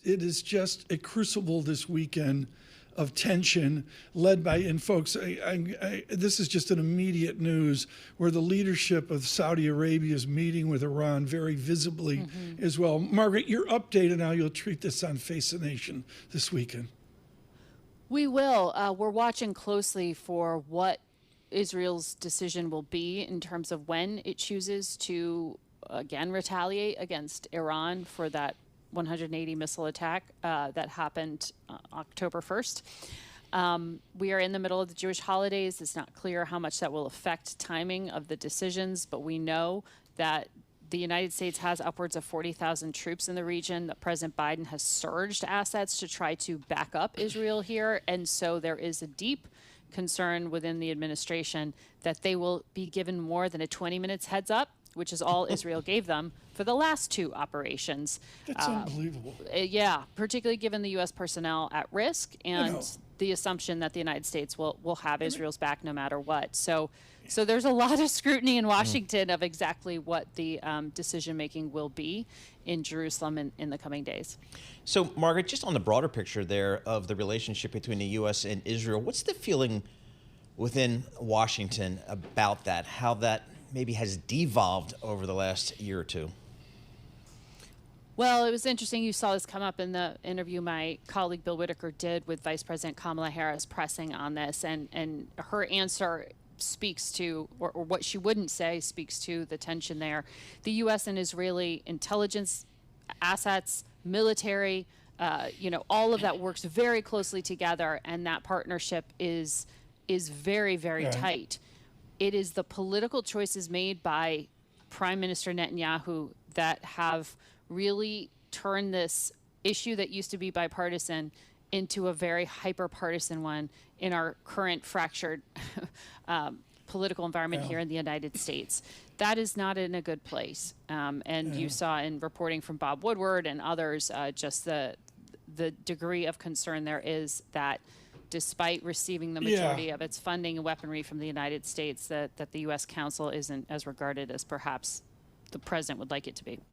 it is just a crucible this weekend of tension led by, and folks, this is just an immediate news where the leadership of Saudi Arabia is meeting with Iran very visibly as well. Margaret, you're updated now. You'll treat this on Face the Nation this weekend. We will. We're watching closely for what Israel's decision will be in terms of when it chooses to, again, retaliate against Iran for that 180 missile attack that happened October 1st. We are in the middle of the Jewish holidays. It's not clear how much that will affect timing of the decisions, but we know that the United States has upwards of 40,000 troops in the region, that President Biden has surged assets to try to back up Israel here. And so there is a deep concern within the administration that they will be given more than a 20 minutes heads up, which is all Israel gave them for the last two operations. That's unbelievable. Yeah, particularly given the U.S. personnel at risk and the assumption that the United States will have Israel's back no matter what. So there's a lot of scrutiny in Washington of exactly what the decision-making will be in Jerusalem in the coming days. So, Margaret, just on the broader picture there of the relationship between the U.S. and Israel, what's the feeling within Washington about that, how that maybe has devolved over the last year or two? Well, it was interesting. You saw this come up in the interview my colleague Bill Whitaker did with Vice President Kamala Harris pressing on this, and her answer speaks to, or what she wouldn't say speaks to the tension there. The U.S. and Israeli intelligence assets, military, all of that works very closely together, and that partnership is very, very tight. It is the political choices made by Prime Minister Netanyahu that have really turned this issue that used to be bipartisan into a very hyper-partisan one in our current fractured political environment here in the United States. That is not in a good place. And you saw in reporting from Bob Woodward and others just the degree of concern there is that despite receiving the majority of its funding and weaponry from the United States, that the U.S. Council isn't as regarded as perhaps the president would like it to be.